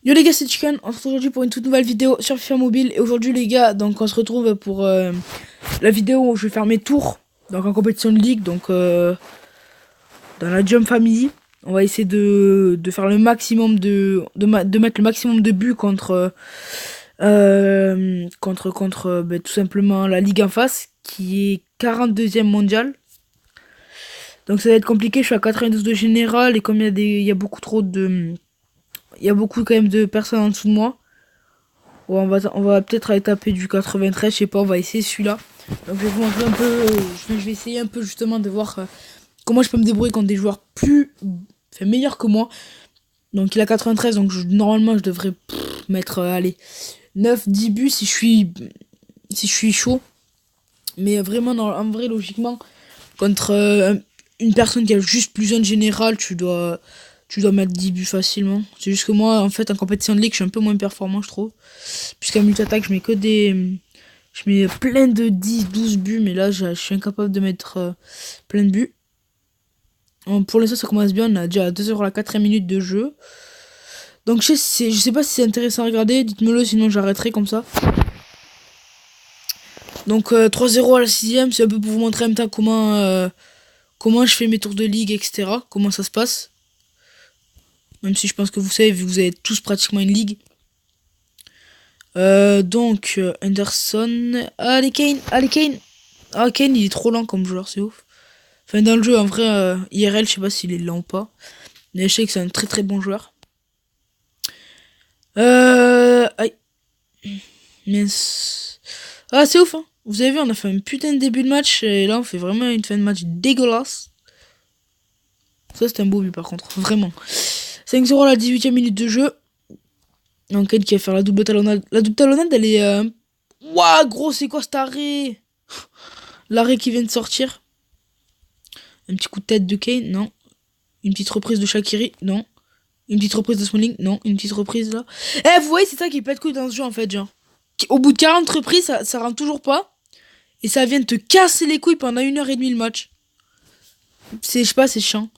Yo les gars, c'est Chicken, on se retrouve aujourd'hui pour une toute nouvelle vidéo sur FIFA Mobile. Et aujourd'hui les gars, donc on se retrouve pour la vidéo où je vais faire mes tours, donc en compétition de ligue, donc dans la Jump Family. On va essayer de faire le maximum de mettre le maximum de buts contre tout simplement la ligue en face, qui est 42e mondiale. Donc ça va être compliqué, je suis à 92 de général, et comme il y a beaucoup trop de... Il y a beaucoup quand même de personnes en dessous de moi. Ouais, on va peut-être aller taper du 93, je sais pas, on va essayer celui-là. Donc je vais vous montrer un peu, je vais essayer un peu justement de voir comment je peux me débrouiller contre des joueurs enfin, meilleurs que moi. Donc il a 93, donc normalement je devrais mettre, allez, 9-10 buts si je suis chaud. Mais vraiment, en vrai, logiquement, contre une personne qui a juste plus un général, tu dois mettre 10 buts facilement. C'est juste que moi, en fait, en compétition de ligue, je suis un peu moins performant, je trouve. Puisqu'à multi-attaque, je mets que des. Je mets plein de 10-12 buts, mais là, je suis incapable de mettre plein de buts. Pour l'instant, ça commence bien. On a déjà 2 heures à la 4ème minute de jeu. Donc, je sais pas si c'est intéressant à regarder. Dites-me-le, sinon j'arrêterai comme ça. Donc, 3-0 à la 6ème, c'est un peu pour vous montrer en même temps comment je fais mes tours de ligue, etc. Comment ça se passe. Même si je pense que vous savez, vu que vous avez tous pratiquement une ligue. Donc, Henderson. Allez, Kane. Allez, Kane. Ah, Kane, il est trop lent comme joueur, c'est ouf. Enfin, dans le jeu, en vrai, IRL, je sais pas s'il est lent ou pas. Mais je sais que c'est un très très bon joueur. Aïe. Mince. Ah, c'est ouf, hein. Vous avez vu, on a fait un putain de début de match. Et là, on fait vraiment une fin de match dégueulasse. Ça, c'est un beau but, par contre. Vraiment. 5-0 à la 18ème minute de jeu. Donc, Kane qui va faire la double talonnade. La double talonnade, elle est... Ouah, gros, c'est quoi cet arrêt? L'arrêt qui vient de sortir. Un petit coup de tête de Kane, non. Une petite reprise de Shaqiri, non. Une petite reprise de Smalling, non. Une petite reprise là. Eh, vous voyez, c'est ça qui est pas de couilles dans ce jeu en fait, genre. Au bout de 40 reprises, ça rentre toujours pas. Et ça vient de te casser les couilles pendant 1h30 le match. Je sais pas, c'est chiant.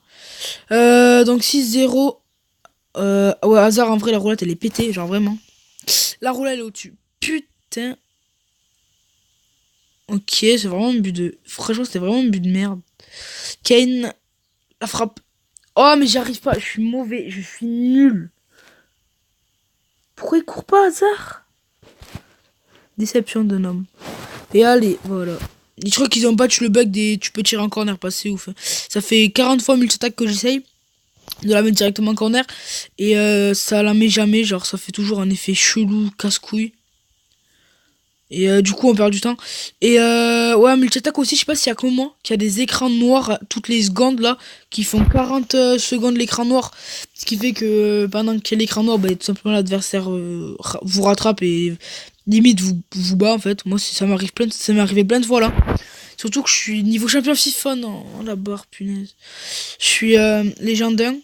Donc 6-0. Ouais, hasard en vrai, la roulette elle est pétée, genre vraiment. La roulette elle est au-dessus. Putain. Ok, c'est vraiment un but de. Franchement, c'était vraiment un but de merde. Kane, la frappe. Oh, mais j'y arrive pas, je suis mauvais, je suis nul. Pourquoi il court pas, hasard? Déception d'un homme. Et allez, voilà. Je crois qu'ils ont battu le bug des tu peux tirer en corner, pas c'est ouf. Ça fait 40 fois multi-attaque que j'essaye de la mettre directement en corner. Et ça la met jamais, genre ça fait toujours un effet chelou, casse-couille. Et du coup on perd du temps. Et ouais, multi-attaque aussi, je sais pas s'il y a que moi qui a des écrans noirs toutes les secondes là, qui font 40 secondes l'écran noir. Ce qui fait que pendant qu'il y a l'écran noir, bah, tout simplement l'adversaire vous rattrape et limite vous bat en fait. Moi ça m'est arrivé plein de fois là. Surtout que je suis niveau champion FIFA, non, la barre, punaise. Je suis légende 1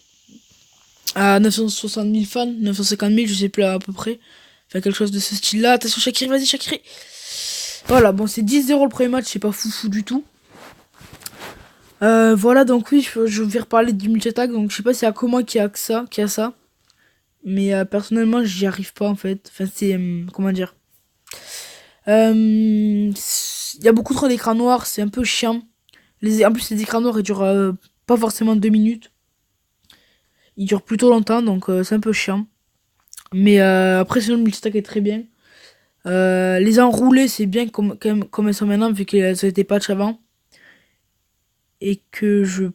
à 960 000 fans, 950 000, je sais plus à peu près. Enfin, quelque chose de ce style-là. Attention, Shaqiri, vas-y, Shaqiri. Voilà, bon, c'est 10-0 le premier match, c'est pas foufou du tout. Voilà, donc oui, je vais reparler du multi-attaque. Donc, je sais pas si c'est à comment qui a ça. Mais personnellement, j'y arrive pas en fait. Enfin, c'est. Comment dire. Il y a beaucoup trop d'écrans noirs, c'est un peu chiant. En plus, les écrans noirs, ils durent pas forcément 2 minutes. Ils durent plutôt longtemps, donc c'est un peu chiant. Mais après, sinon, le multi-attaque est très bien. Les enroulés, c'est bien comme elles sont maintenant, vu qu'elles ont été patch avant. Et que je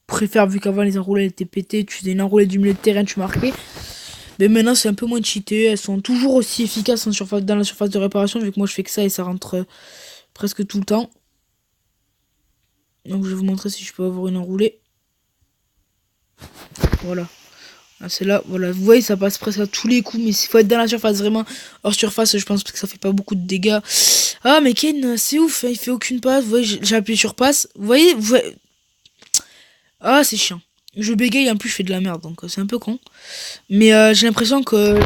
préfère, vu qu'avant les enroulés étaient pétés, tu faisais une enroulée du milieu de terrain, tu marquais. Mais maintenant, c'est un peu moins cheaté. Elles sont toujours aussi efficaces dans la surface de réparation, vu que moi je fais que ça et ça rentre presque tout le temps. Donc je vais vous montrer si je peux avoir une enroulée. Voilà. Ah, c'est là, voilà. Vous voyez, ça passe presque à tous les coups, mais il faut être dans la surface, vraiment. Hors surface, je pense que ça fait pas beaucoup de dégâts. Ah, mais Kane, c'est ouf, hein, il fait aucune passe. Vous voyez, j'ai appuyé sur passe. Vous voyez. Ah, c'est chiant. Je bégaye, en plus, je fais de la merde, donc c'est un peu con. Mais j'ai l'impression que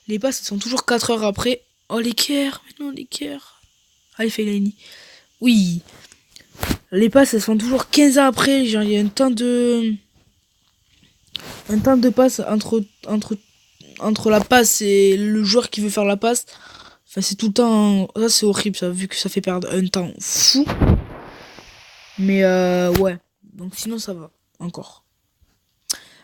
les passes elles sont toujours 4 heures après. Oh, l'équerre, mais non, l'équerre. Ah, il fait Fellaini. Oui. Les passes, elles sont toujours 15 ans après. Genre, il y a un temps de passe entre la passe et le joueur qui veut faire la passe. Enfin, c'est tout le temps... Ça, c'est horrible, ça, vu que ça fait perdre un temps fou. Mais ouais. Donc sinon, ça va. Encore.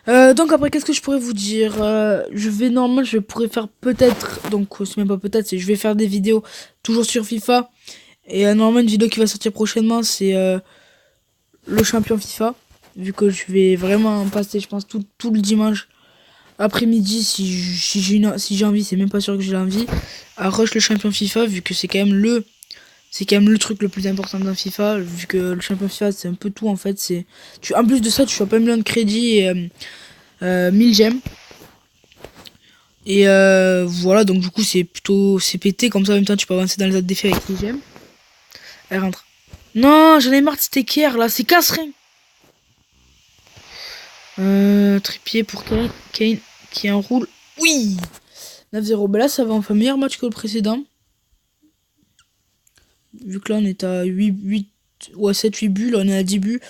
Donc après, qu'est-ce que je pourrais vous dire? Normalement, je pourrais faire peut-être... Donc, c'est même pas peut-être, c'est je vais faire des vidéos toujours sur FIFA. Et normalement, une vidéo qui va sortir prochainement, c'est le champion FIFA. Vu que je vais vraiment passer, je pense, tout le dimanche après-midi, si j'ai envie, c'est même pas sûr que j'ai envie, à rush le champion FIFA, vu que c'est quand même le truc le plus important dans FIFA, vu que le champion FIFA, c'est un peu tout, en fait. En plus de ça, tu chopes 1 million de crédits et 1000 gemmes. Et voilà, donc du coup, c'est pété, comme ça, en même temps, tu peux avancer dans les autres défis avec les gemmes. Elle rentre. Non, j'en ai marre de cet équerre, là, c'est casse-rien. Trippier pour Kane qui enroule. Oui, 9-0. Ben là, ça va enfin meilleur match que le précédent. Vu que là, on est à 8 ou à 7-8 buts. Là, on est à 10 buts.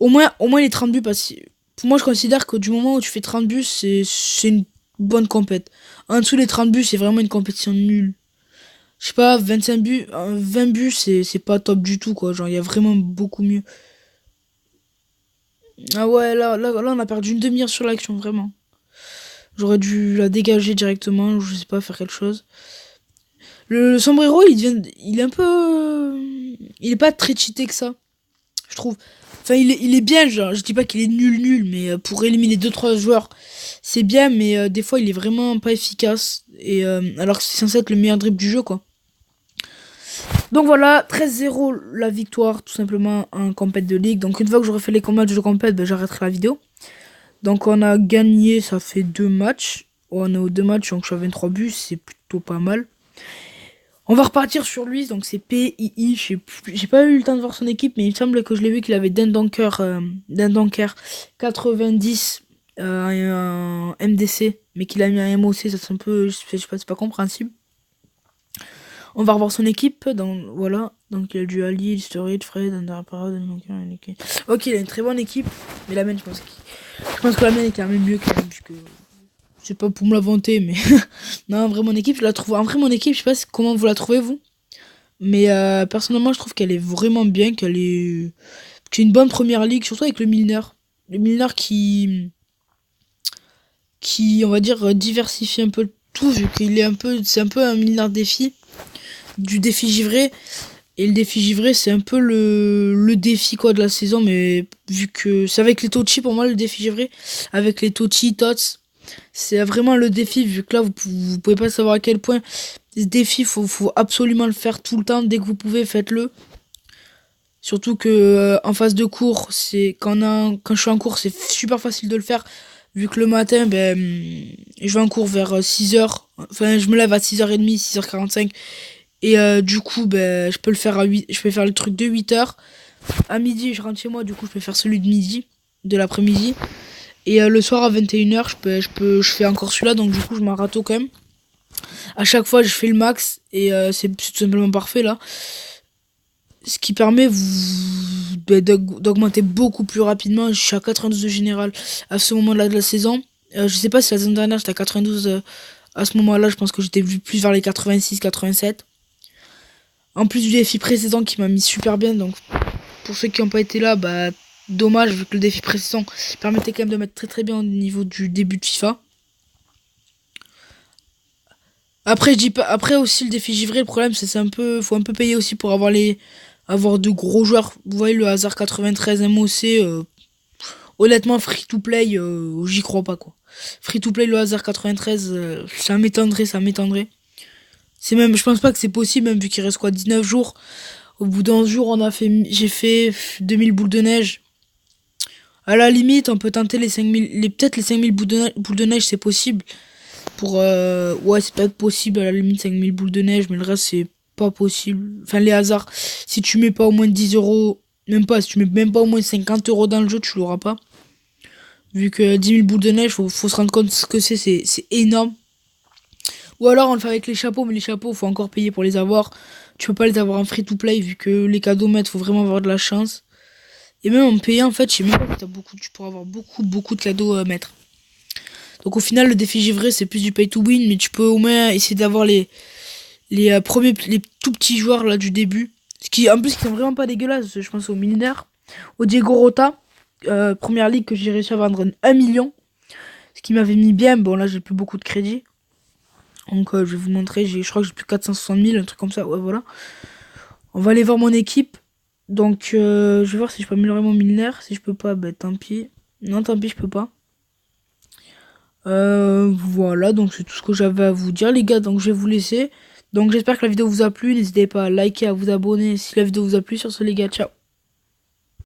Au moins les 30 buts. Parce que pour moi, je considère que du moment où tu fais 30 buts, c'est une bonne compète. En dessous des 30 buts, c'est vraiment une compétition nulle. Je sais pas, 25 buts, 20 buts, c'est pas top du tout, quoi. Genre, il y a vraiment beaucoup mieux. Ah ouais, là, on a perdu une demi-heure sur l'action, vraiment. J'aurais dû la dégager directement, je sais pas, faire quelque chose. Le sombrero, il est un peu... Il est pas très cheaté que ça, je trouve. Enfin, il est bien, genre, je dis pas qu'il est nul, mais pour éliminer 2-3 joueurs, c'est bien, mais des fois, il est vraiment pas efficace. Et alors que c'est censé être le meilleur dribble du jeu, quoi. Donc voilà, 13-0 la victoire, tout simplement, en compète de ligue. Donc une fois que j'aurai fait les matchs de compète, ben, j'arrêterai la vidéo. Donc on a gagné, ça fait 2 matchs. On est aux 2 matchs, donc je suis à 23 buts, c'est plutôt pas mal. On va repartir sur lui, donc c'est PII, j'ai pas eu le temps de voir son équipe, mais il me semble que je l'ai vu qu'il avait Dendonker 90 un MDC, mais qu'il a mis un MOC, ça c'est un peu, je sais pas, c'est pas compréhensible. On va revoir son équipe, donc voilà, donc il y a du Ali, Sturridge, Fred, Underparade, ok, il a une très bonne équipe, mais la mienne, je pense que la mienne est quand même mieux que la mienne, puisque... C'est pas pour me la vanter, mais... non, en vrai, mon équipe, je la trouve... En vrai, mon équipe, je sais pas comment vous la trouvez, vous. Mais personnellement, je trouve qu'elle est vraiment bien, qu'elle est... C'est une bonne première ligue, surtout avec le Milner. Le Milner qui, on va dire, diversifie un peu tout, vu qu'il est un peu... C'est un peu un Milner défi. Du défi givré. Et le défi givré, c'est un peu le défi, quoi, de la saison, mais vu que... C'est avec les Tochi, pour moi, le défi givré. Avec les Tochi, Tots... C'est vraiment le défi, vu que là, vous pouvez pas savoir à quel point ce défi, faut absolument le faire tout le temps. Dès que vous pouvez, faites-le. Surtout que en phase de cours, quand je suis en cours, c'est super facile de le faire. Vu que le matin, ben, je vais en cours vers 6h. Enfin, je me lève à 6h30, 6h45. Et du coup, ben, je peux le faire je peux faire le truc de 8h. À midi, je rentre chez moi, du coup, je peux faire celui de midi, de l'après-midi. Et le soir à 21h, je fais encore celui-là, donc du coup, je m'en rate quand même. À chaque fois, je fais le max, et c'est tout simplement parfait, là. Ce qui permet d'augmenter beaucoup plus rapidement. Je suis à 92 de général à ce moment-là de la saison. Je sais pas si la saison dernière, j'étais à 92 à ce moment-là. Je pense que j'étais plus vers les 86, 87. En plus du défi précédent qui m'a mis super bien, donc pour ceux qui n'ont pas été là, bah... Dommage, vu que le défi précédent permettait quand même de mettre très très bien au niveau du début de FIFA. Après, je dis pas, après aussi le défi givré, le problème c'est faut un peu payer aussi pour avoir de gros joueurs. Vous voyez le hasard 93 MOC, honnêtement free to play, j'y crois pas, quoi. Free to play le hasard 93, ça m'étonnerait. C'est même, je pense pas que c'est possible, même vu qu'il reste quoi, 19 jours. Au bout d'un jour, j'ai fait 2000 boules de neige. À la limite, on peut tenter peut-être les 5000 boules de neige, c'est possible. Ouais, c'est peut-être possible à la limite 5000 boules de neige, mais le reste, c'est pas possible. Enfin, les hasards, si tu mets pas au moins 10 €, même pas, si tu mets même pas au moins 50 € dans le jeu, tu l'auras pas. Vu que 10 000 boules de neige, faut se rendre compte ce que c'est énorme. Ou alors on le fait avec les chapeaux, mais les chapeaux, faut encore payer pour les avoir. Tu peux pas les avoir en free to play, vu que les cadeaux mettent, faut vraiment avoir de la chance. Et même en payant, en fait, je sais même pas que tu pourras avoir beaucoup de cadeaux à mettre. Donc au final, le défi givré, c'est plus du pay to win, mais tu peux au moins essayer d'avoir les tout petits joueurs là du début. En plus, qui sont vraiment pas dégueulasses. Je pense au Milner, au Diego Rota, première ligue que j'ai réussi à vendre 1 million. Ce qui m'avait mis bien. Bon, là, j'ai plus beaucoup de crédit. Donc, je vais vous montrer. Je crois que j'ai plus 460 000, un truc comme ça. Ouais, voilà. On va aller voir mon équipe. Donc, je vais voir si je peux améliorer mon Milner. Si je peux pas, ben tant pis. Non, tant pis, je peux pas. Voilà, donc c'est tout ce que j'avais à vous dire, les gars. Donc, je vais vous laisser. Donc, j'espère que la vidéo vous a plu. N'hésitez pas à liker, à vous abonner si la vidéo vous a plu. Sur ce, les gars, ciao.